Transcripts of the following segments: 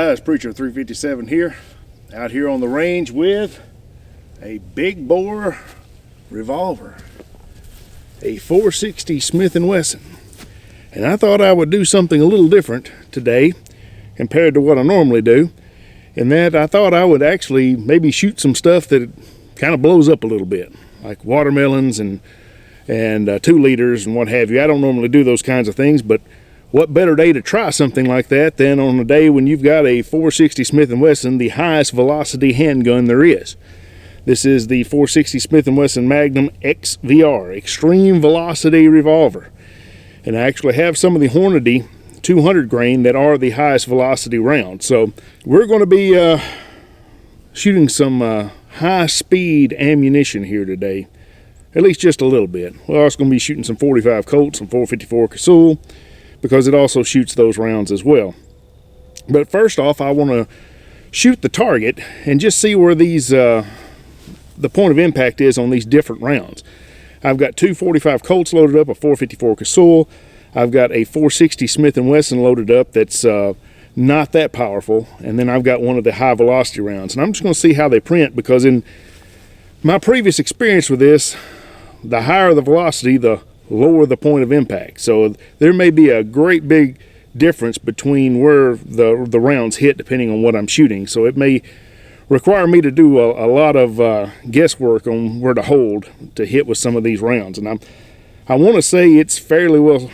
guys, Preacher 357 here, out here on the range with a big bore revolver, a 460 Smith & Wesson. And I thought I would do something a little different today compared to what I normally do, in that I thought I would actually maybe shoot some stuff that kind of blows up a little bit, like watermelons and 2 liters and what have you. I don't normally do those kinds of things, but what better day to try something like that than on a day when you've got a 460 Smith & Wesson, the highest velocity handgun there is. This is the 460 Smith & Wesson Magnum XVR, Extreme Velocity Revolver. And I actually have some of the Hornady 200 grain that are the highest velocity rounds. So we're going to be shooting some high speed ammunition here today, at least just a little bit. We're also going to be shooting some 45 Colt, some 454 Casull, because it also shoots those rounds as well. But first off, I want to shoot the target and just see where these the point of impact is on these different rounds. I've got 2 45 Colts loaded up, a 454 Casull. I've got a 460 Smith & Wesson loaded up that's not that powerful, and then I've got one of the high velocity rounds. And I'm just going to see how they print, because in my previous experience with this, the higher the velocity, the lower the point of impact. So there may be a great big difference between where the rounds hit depending on what I'm shooting. So it may require me to do a lot of guesswork on where to hold to hit with some of these rounds. And I want to say it's fairly well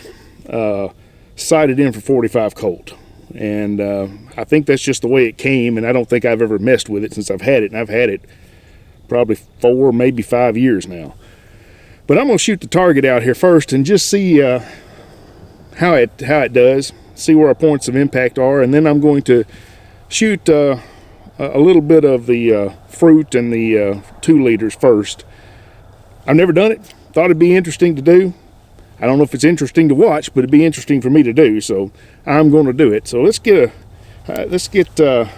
sighted in for 45 Colt. And I think that's just the way it came, and I don't think I've ever messed with it since I've had it, and I've had it probably 4, maybe 5 years now. But I'm going to shoot the target out here first and just see how it does, see where our points of impact are, and then I'm going to shoot a little bit of the fruit and the 2 liters first. I've never done it. Thought it'd be interesting to do. I don't know if it's interesting to watch, but it'd be interesting for me to do, so I'm going to do it. So let's get to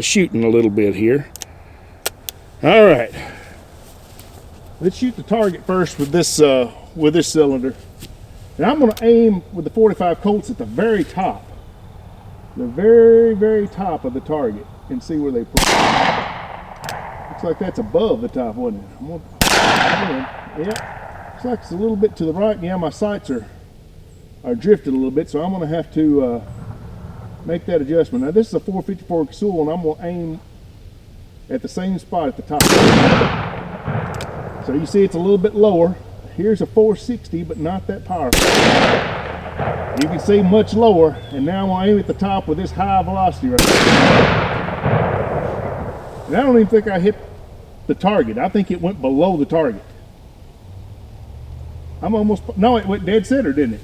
shooting a little bit here. All right. Let's shoot the target first with this cylinder. And I'm going to aim with the 45 Colts at the very top. The very, very top of the target, and see where they put it. Looks like that's above the top, wasn't it? I'm going to, yeah. Looks like it's a little bit to the right. Yeah, my sights are drifted a little bit, so I'm going to have to make that adjustment. Now this is a 454 Casull, and I'm going to aim at the same spot at the top. So you see it's a little bit lower. Here's a 460, but not that powerful. You can see much lower, and now I'm going to aim at the top with this high velocity right there. And I don't even think I hit the target. I think it went below the target. No, it went dead center, didn't it?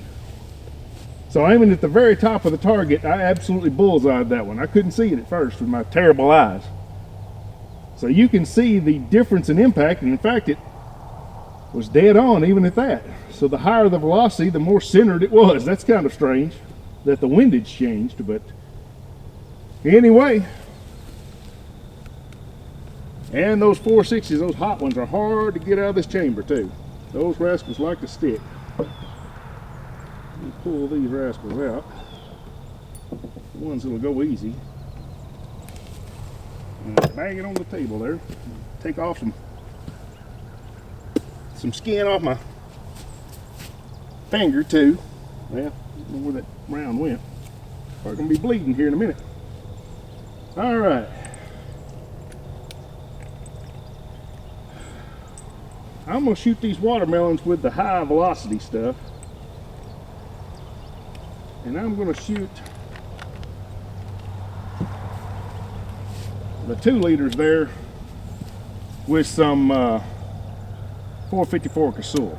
So aiming at the very top of the target, I absolutely bullseyed that one. I couldn't see it at first with my terrible eyes. So you can see the difference in impact, and in fact it was dead on even at that. So the higher the velocity, the more centered it was. That's kind of strange that the windage changed, but anyway. And those 460s, those hot ones, are hard to get out of this chamber too. Those rascals like to stick. Let me pull these rascals out. The ones that'll go easy. And bang it on the table there. Take off some skin off my finger too. Well, I don't know where that round went. Probably gonna be bleeding here in a minute. All right. I'm gonna shoot these watermelons with the high velocity stuff. And I'm gonna shoot the 2 liters there with some 454 Casull.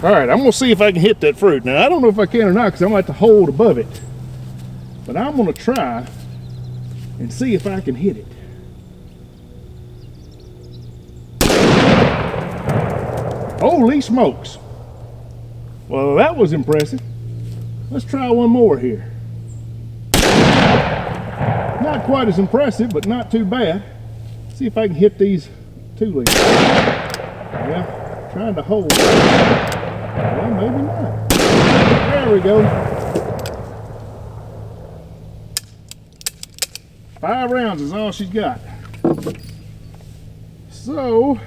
All right, I'm gonna see if I can hit that fruit. Now I don't know if I can or not, because I'm gonna have to hold above it, but I'm gonna try and see if I can hit it. Holy smokes. Well, that was impressive. Let's try one more here. Not quite as impressive, but not too bad. See if I can hit these 2 liters. Yeah, trying to hold. Well, maybe not. There we go. 5 rounds is all she's got. So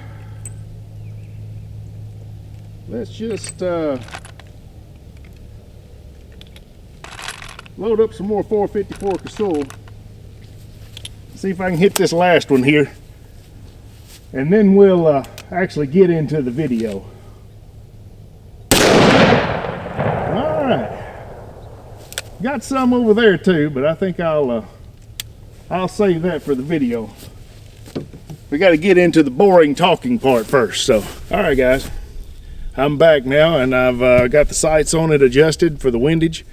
let's just load up some more 454 Casull. See if I can hit this last one here, and then we'll actually get into the video. All right, got some over there too, but I think I'll save that for the video. We got to get into the boring talking part first. So, all right, guys, I'm back now, and I've got the sights on it adjusted for the windage.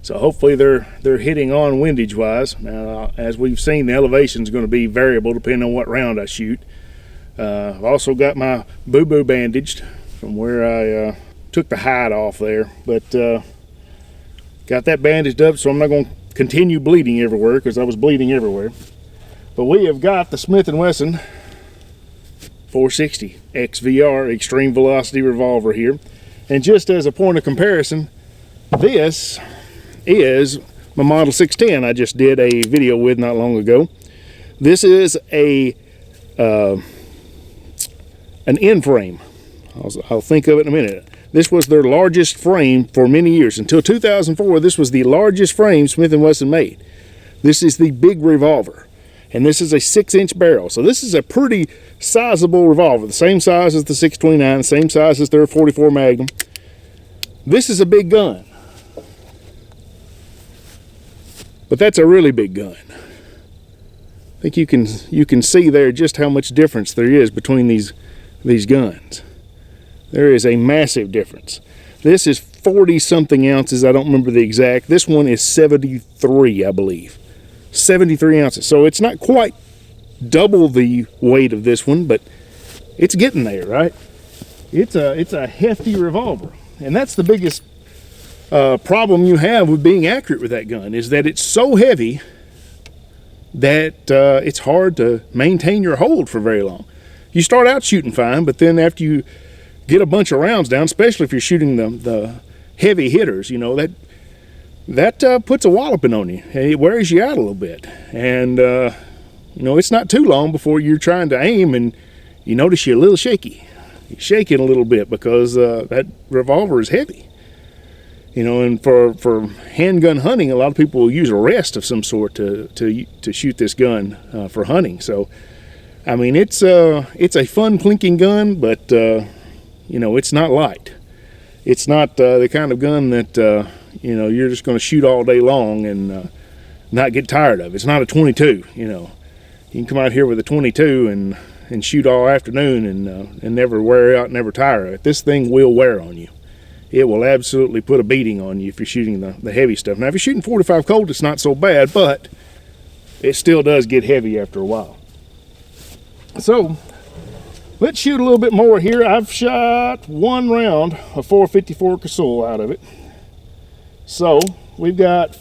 So hopefully they're hitting on windage wise. Now, as we've seen, the elevation is going to be variable depending on what round I shoot. I've also got my boo-boo bandaged from where I took the hide off there, but got that bandaged up, so I'm not going to continue bleeding everywhere because I was bleeding everywhere. But we have got the Smith & Wesson 460 XVR extreme velocity revolver here, and just as a point of comparison, this is my Model 610 I just did a video with not long ago. This is an end frame. I'll think of it in a minute. This was their largest frame for many years. Until 2004, this was the largest frame Smith & Wesson made. This is the big revolver, and this is a 6-inch barrel. So this is a pretty sizable revolver, the same size as the 629, the same size as their 44 Magnum. This is a big gun. But that's a really big gun. I think you can see there just how much difference there is between these guns. There is a massive difference. This is 40 something ounces. I don't remember the exact. This one is 73, I believe. 73 ounces. So it's not quite double the weight of this one, but it's getting there, right? It's a hefty revolver, and that's the biggest problem you have with being accurate with that gun, is that it's so heavy that it's hard to maintain your hold for very long. You start out shooting fine, but then after you get a bunch of rounds down, especially if you're shooting the heavy hitters, you know, that puts a walloping on you. It wears you out a little bit, and you know, it's not too long before you're trying to aim and you notice you're a little shaky. You're shaking a little bit because that revolver is heavy. You know, and for handgun hunting, a lot of people will use a rest of some sort to shoot this gun for hunting. So, I mean, it's a fun clinking gun, but you know, it's not light. It's not the kind of gun that you know, you're just going to shoot all day long and not get tired of. It's not a 22. You know, you can come out here with a 22 and shoot all afternoon and never wear out, never tire of it. This thing will wear on you. It will absolutely put a beating on you if you're shooting the heavy stuff. Now, if you're shooting 45 Colt, it's not so bad, but it still does get heavy after a while. So, let's shoot a little bit more here. I've shot 1 round of 454 Casull out of it. So, we've got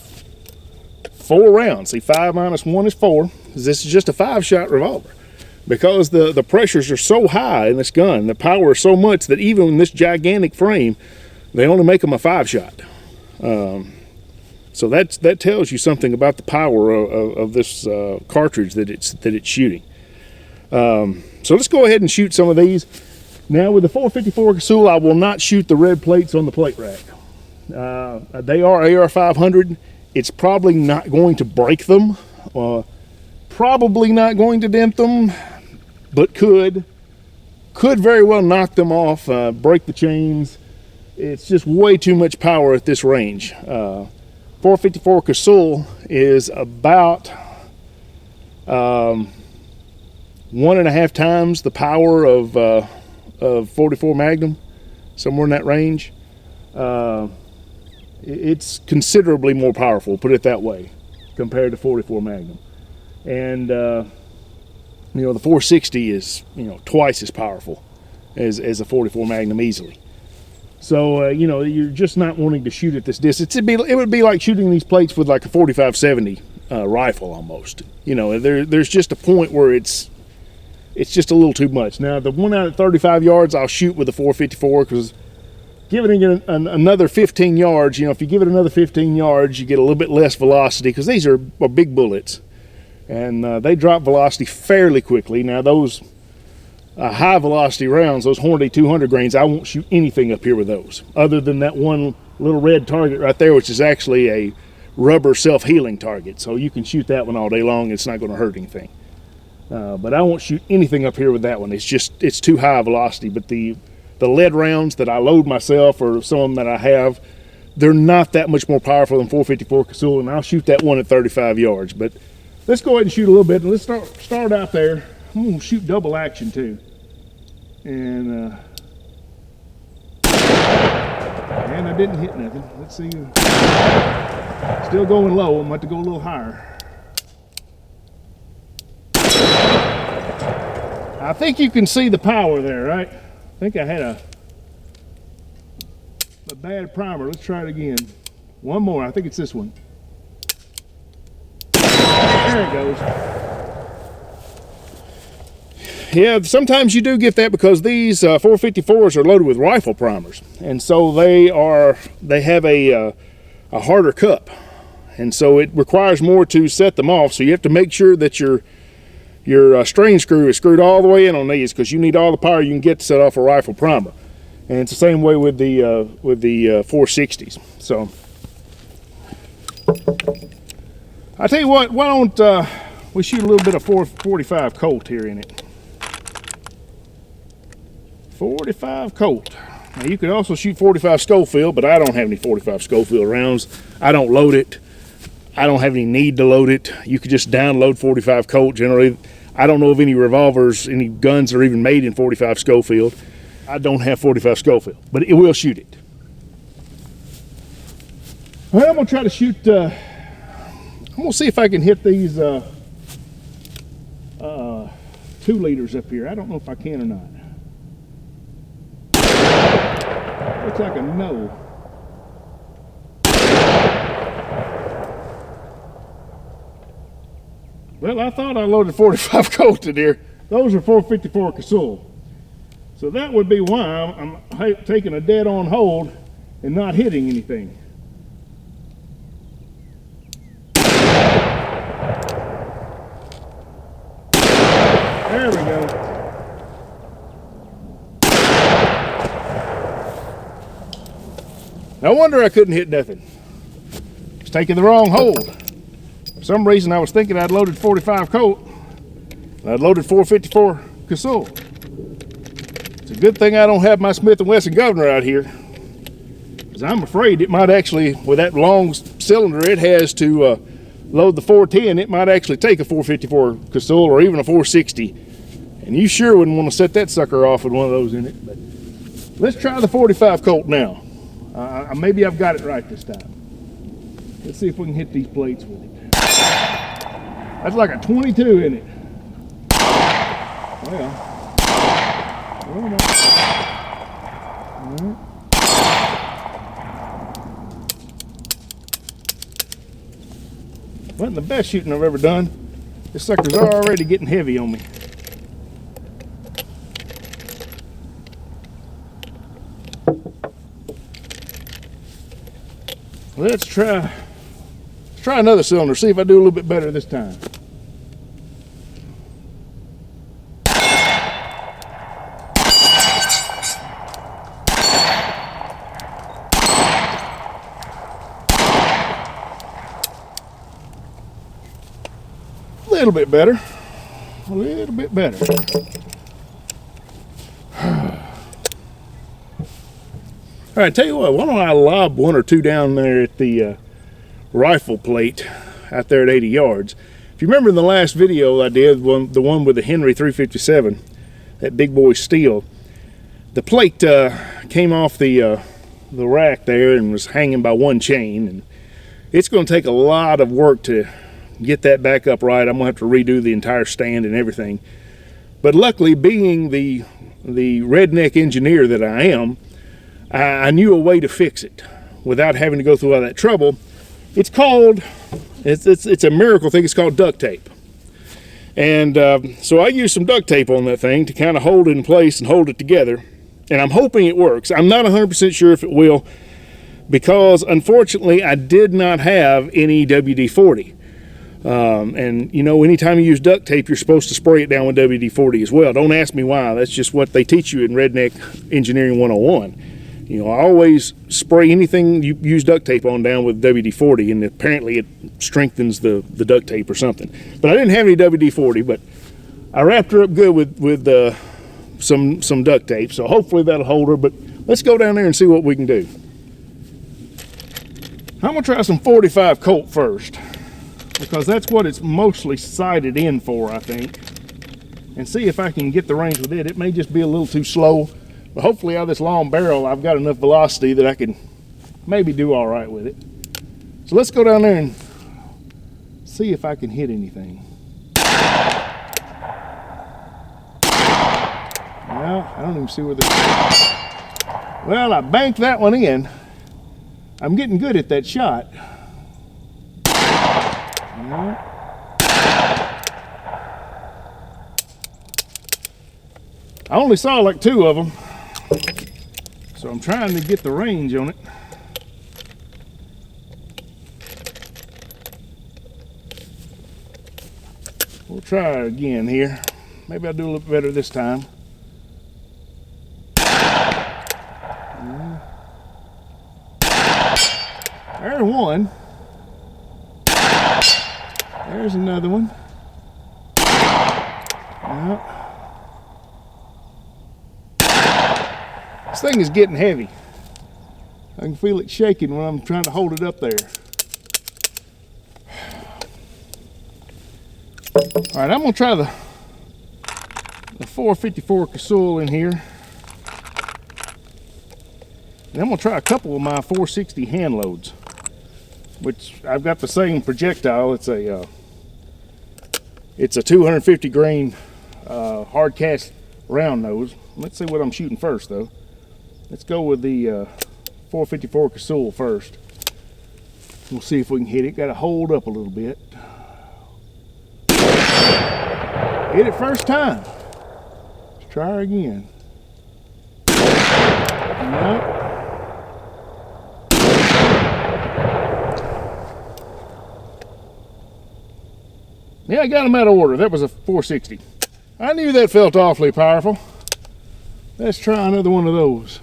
4 rounds. See, 5 minus 1 is 4. This is just a 5-shot revolver. Because the pressures are so high in this gun, the power is so much that even in this gigantic frame, they only make them a 5-shot. So that tells you something about the power of this cartridge that it's shooting. So let's go ahead and shoot some of these. Now with the 454 Casull, I will not shoot the red plates on the plate rack. They are AR-500. It's probably not going to break them. Probably not going to dent them, but could very well knock them off, break the chains. It's just way too much power at this range. 454 Casull is about 1.5 times the power of 44 Magnum, somewhere in that range. It's considerably more powerful, put it that way, compared to 44 Magnum. And you know, the 460 is, you know, twice as powerful as a 44 Magnum easily. So you know, you're just not wanting to shoot at this distance. It would be like shooting these plates with like a 45-70 rifle almost. You know, there's just a point where it's just a little too much. Now the one out at 35 yards, I'll shoot with the 454 because giving it another 15 yards, you know, if you give it another 15 yards, you get a little bit less velocity because these are big bullets. and they drop velocity fairly quickly. Now those high velocity rounds, those Hornady 200 grains, I won't shoot anything up here with those, other than that one little red target right there, which is actually a rubber self-healing target. So you can shoot that one all day long. It's not going to hurt anything. But I won't shoot anything up here with that one. It's too high velocity. But the lead rounds that I load myself, or some of them that I have, they're not that much more powerful than 454 Casull, and I'll shoot that one at 35 yards. But let's go ahead and shoot a little bit. Let's start out there. I'm going to shoot double action too. And I didn't hit nothing. Let's see. Still going low. I'm going to have to go a little higher. I think you can see the power there, right? I think I had a bad primer. Let's try it again. One more. I think it's this one. There it goes. Yeah, sometimes you do get that because these 454s are loaded with rifle primers, and so they have a harder cup, and so it requires more to set them off. So you have to make sure that your string screw is screwed all the way in on these, because you need all the power you can get to set off a rifle primer. And it's the same way with the 460s. So I tell you what, why don't we shoot a little bit of 445 Colt here in it. 45 Colt. Now you could also shoot 45 Schofield, but I don't have any 45 Schofield rounds. I don't load it. I don't have any need to load it. You could just download 45 Colt. Generally, I don't know of any revolvers, any guns that are even made in 45 Schofield. I don't have 45 Schofield, but it will shoot it. Well, I'm gonna try to shoot, I'm gonna see if I can hit these 2 liters up here. I don't know if I can or not. Looks like a no. Well, I thought I loaded 45 Colt in here. Those are 454 Casull. So that would be why I'm taking a dead on hold and not hitting anything. There we go. No wonder I couldn't hit nothing. I was taking the wrong hold. For some reason I was thinking I'd loaded 45 Colt. I'd loaded 454 Casull. It's a good thing I don't have my Smith & Wesson Governor out here, because I'm afraid it might actually, with that long cylinder it has to load the 410, it might actually take a 454 Casull or even a 460. And you sure wouldn't want to set that sucker off with one of those in it. But let's try the 45 Colt now. Maybe I've got it right this time. Let's see if we can hit these plates with it. That's like a 22 in it. Well, all right. Wasn't the best shooting I've ever done. This sucker's already getting heavy on me. Let's try another cylinder, see if I do a little bit better this time. A little bit better. A little bit better. All right, tell you what, why don't I lob 1 or 2 down there at the rifle plate out there at 80 yards. If you remember in the last video I did, the one with the Henry 357, that big boy steel, the plate came off the rack there and was hanging by one chain, and it's going to take a lot of work to get that back up right. I'm going to have to redo the entire stand and everything. But luckily, being the redneck engineer that I am, I knew a way to fix it without having to go through all that trouble. It's a miracle thing. It's called duct tape. And so I used some duct tape on that thing to kind of hold it in place and hold it together. And I'm hoping it works. I'm not 100% sure if it will, because unfortunately I did not have any WD-40. And you know, anytime you use duct tape, you're supposed to spray it down with WD-40 as well. Don't ask me why. That's just what they teach you in Redneck Engineering 101. You know, I always spray anything you use duct tape on down with WD-40, and apparently it strengthens the duct tape or something. But I didn't have any WD-40, but I wrapped her up good with some duct tape, so hopefully that'll hold her. But let's go down there and see what we can do. I'm gonna try some 45 Colt first, because that's what it's mostly sighted in for, I think, and see if I can get the range with it. It may just be a little too slow, but hopefully out of this long barrel I've got enough velocity that I can maybe do all right with it. So let's go down there and see if I can hit anything. Well, I don't even see where well, I banked that one in. I'm getting good at that shot. I only saw like 2 of them, so I'm trying to get the range on it. We'll try it again here. Maybe I'll do a little better this time. There's one. There's another one. Yep. This thing is getting heavy. I can feel it shaking when I'm trying to hold it up there. All right, I'm gonna try the 454 Casull in here. And I'm gonna try a couple of my 460 hand loads, which I've got the same projectile. It's a 250 grain hard cast round nose. Let's see what I'm shooting first though. Let's go with the 454 Casull first. We'll see if we can hit it. Got to hold up a little bit. Hit it first time. Let's try her again. Nope. Yeah, I got them out of order. That was a 460. I knew that felt awfully powerful. Let's try another one of those.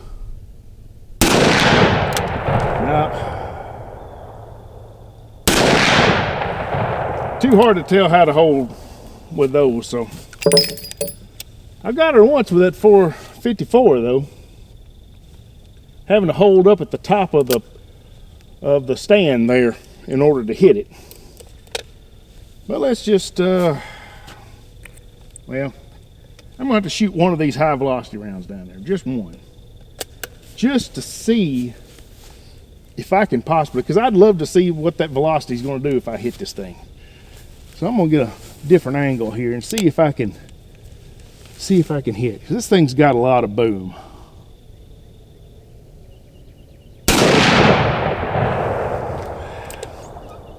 Now, too hard to tell how to hold with those, so I got her once with that 454 though, having to hold up at the top of the stand there in order to hit it. But let's just well, I'm gonna have to shoot one of these high velocity rounds down there, just one, just to see if I can possibly, because I'd love to see what that velocity is going to do if I hit this thing. So I'm going to get a different angle here and see if I can hit, because this thing's got a lot of boom.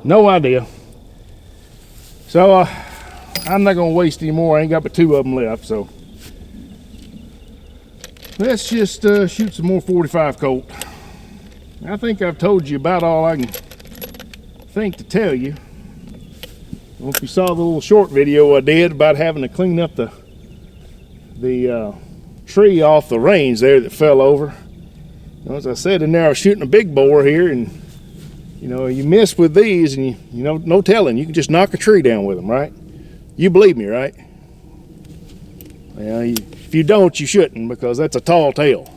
No idea. So I'm not going to waste any more. I ain't got but 2 of them left, so let's just shoot some more 45 Colt. I think I've told you about all I can think to tell you. Well, if you saw the little short video I did about having to clean up the tree off the range there that fell over. You know, as I said in there, I was shooting a big bore here, and you know, you miss with these, and you know, no telling, you can just knock a tree down with them, right? You believe me, right? Well, if you don't, you shouldn't, because that's a tall tale.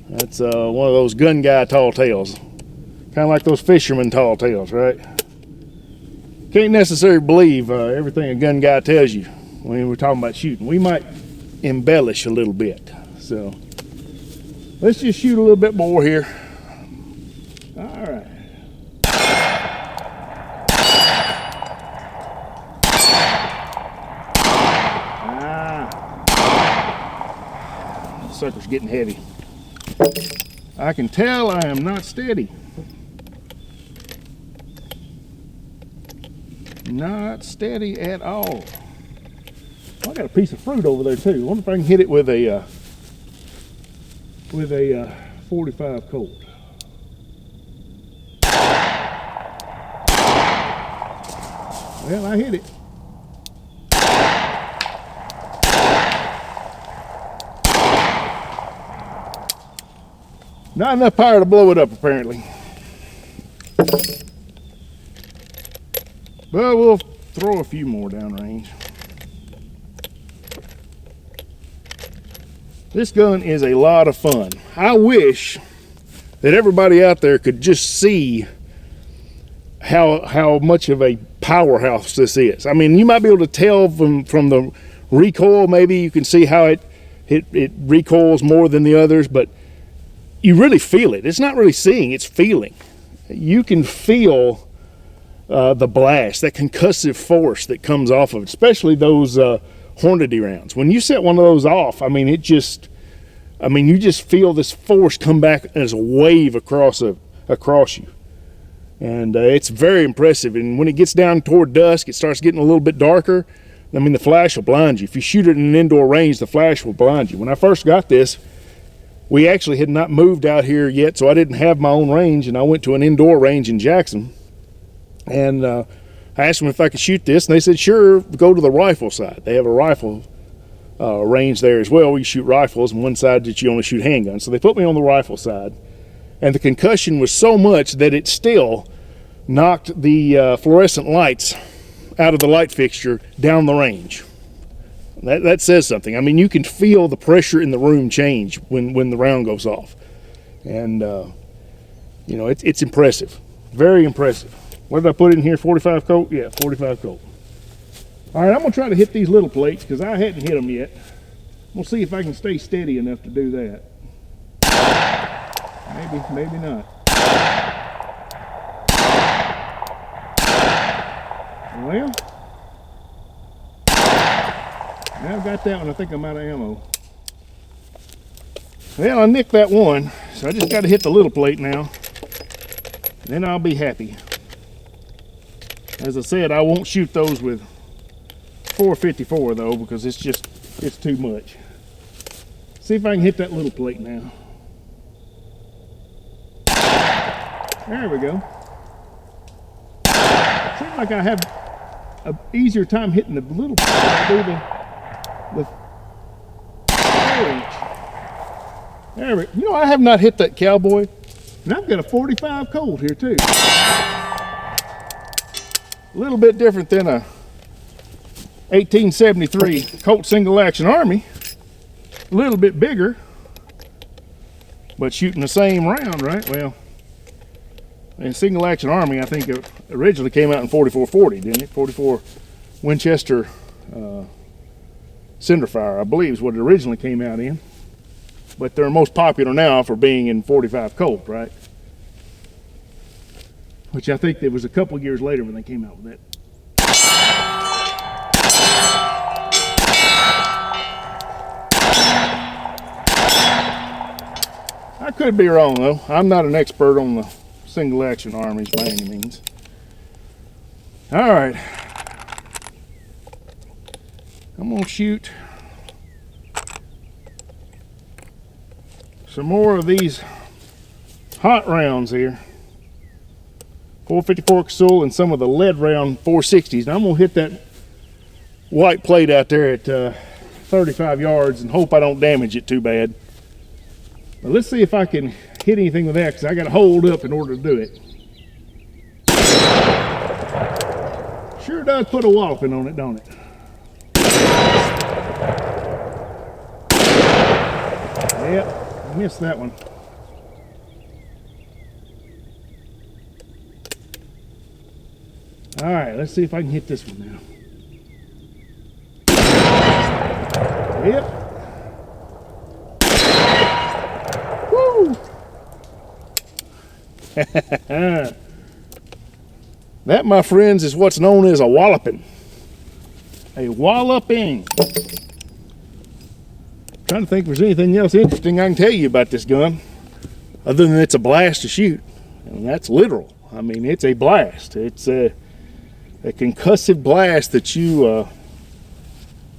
That's one of those gun guy tall tales. Kind of like those fisherman tall tales, right? Can't necessarily believe everything a gun guy tells you when we're talking about shooting. We might embellish a little bit. So let's just shoot a little bit more here. All right. This sucker's getting heavy. I can tell I am not steady. Not steady at all. I got a piece of fruit over there too. I wonder if I can hit it with a 45 Colt. Well, I hit it. Not enough power to blow it up, apparently. But we'll throw a few more downrange. This gun is a lot of fun. I wish that everybody out there could just see how much of a powerhouse this is. I mean, you might be able to tell from the recoil, maybe you can see how it recoils more than the others, but you really feel it. It's not really seeing, it's feeling. You can feel the blast, that concussive force that comes off of it, especially those Hornady rounds. When you set one of those off, I mean, you just feel this force come back as a wave across you. And it's very impressive. And when it gets down toward dusk, it starts getting a little bit darker. I mean, the flash will blind you. If you shoot it in an indoor range, the flash will blind you. When I first got this, we actually had not moved out here yet, so I didn't have my own range, and I went to an indoor range in Jackson. And I asked them if I could shoot this, and they said, sure, go to the rifle side. They have a rifle range there as well, where you shoot rifles, and one side that you only shoot handguns. So they put me on the rifle side, and the concussion was so much that it still knocked the fluorescent lights out of the light fixture down the range. That says something. I mean, you can feel the pressure in the room change when the round goes off. And, you know, it's impressive. Very impressive. What did I put in here? 45 colt? Yeah, 45 colt. All right, I'm going to try to hit these little plates because I hadn't hit them yet. We'll see if I can stay steady enough to do that. Maybe not. Well, now I've got that one. I think I'm out of ammo. Well, I nicked that one, so I just got to hit the little plate now. Then I'll be happy. As I said, I won't shoot those with 454 though, because it's too much. See if I can hit that little plate now. There we go. Seems like I have an easier time hitting the little plate than I do the 4-inch. There we go. You know, I have not hit that cowboy, and I've got a 45 Colt here too. A little bit different than a 1873 Colt Single Action Army. A little bit bigger, but shooting the same round, right? Well, and Single Action Army, I think it originally came out in 4440, didn't it? 44 Winchester centerfire, I believe, is what it originally came out in. But they're most popular now for being in 45 Colt, right? Which I think it was a couple years later when they came out with that. I could be wrong though. I'm not an expert on the Single Action Armies by any means. All right. I'm gonna shoot some more of these hot rounds here. 454 Casull and some of the lead round 460s. Now I'm gonna hit that white plate out there at 35 yards and hope I don't damage it too bad. But let's see if I can hit anything with that, because I got to hold up in order to do it. Sure does put a walloping on it, don't it? Yep, I missed that one. All right, let's see if I can hit this one now. Yep. That, my friends, is what's known as a walloping. A walloping. Trying to think if there's anything else interesting I can tell you about this gun, other than it's a blast to shoot. And that's literal. I mean, it's a blast. It's a concussive blast that you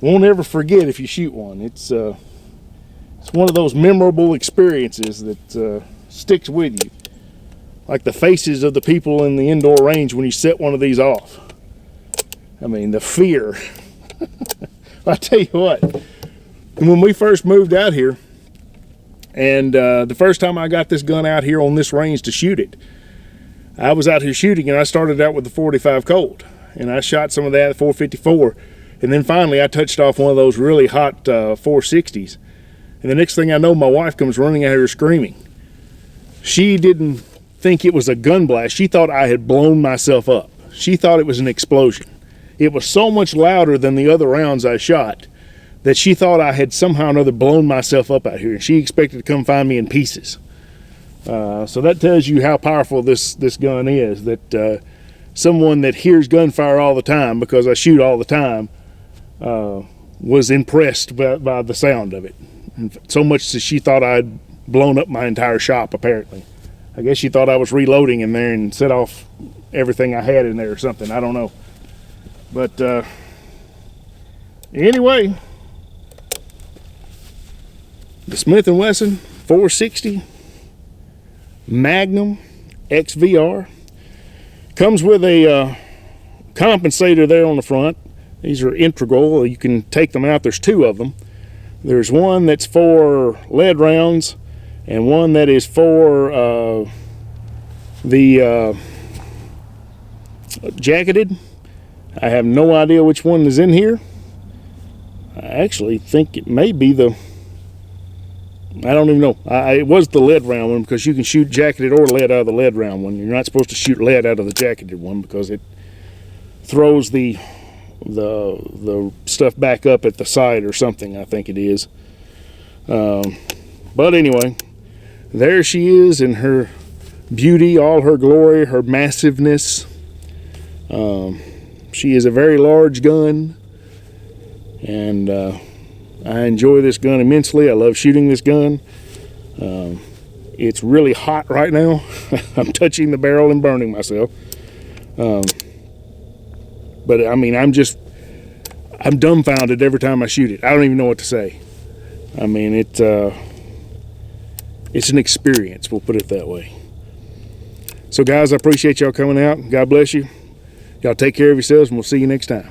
won't ever forget if you shoot one. It's one of those memorable experiences that sticks with you. Like the faces of the people in the indoor range when you set one of these off. I mean, the fear. I tell you what, when we first moved out here, and the first time I got this gun out here on this range to shoot it, I was out here shooting, and I started out with the 45 Colt, and I shot some of that at 454, and then finally I touched off one of those really hot 460s, and the next thing I know, my wife comes running out here screaming. She didn't think it was a gun blast. She thought I had blown myself up. She thought it was an explosion. It was so much louder than the other rounds I shot that she thought I had somehow or another blown myself up out here, and she expected to come find me in pieces. So that tells you how powerful this gun is, that someone that hears gunfire all the time, because I shoot all the time, was impressed by the sound of it. And so much that she thought I'd blown up my entire shop, apparently. I guess she thought I was reloading in there and set off everything I had in there or something. I don't know. But anyway, the Smith & Wesson 460 Magnum XVR comes with a compensator there on the front. These are integral. You can take them out. There's two of them. There's one that's for lead rounds and one that is for the jacketed. I have no idea which one is in here. I actually think it may be the, I don't even know. It was the lead round one, because you can shoot jacketed or lead out of the lead round one. You're not supposed to shoot lead out of the jacketed one because it throws the stuff back up at the side or something, I think it is. But anyway, there she is in her beauty, all her glory, her massiveness. She is a very large gun, and I enjoy this gun immensely. I love shooting this gun. It's really hot right now. I'm touching the barrel and burning myself. But I mean, I'm dumbfounded every time I shoot it. I don't even know what to say. I mean, it's an experience, we'll put it that way. So guys, I appreciate y'all coming out. God bless you. Y'all take care of yourselves, and we'll see you next time.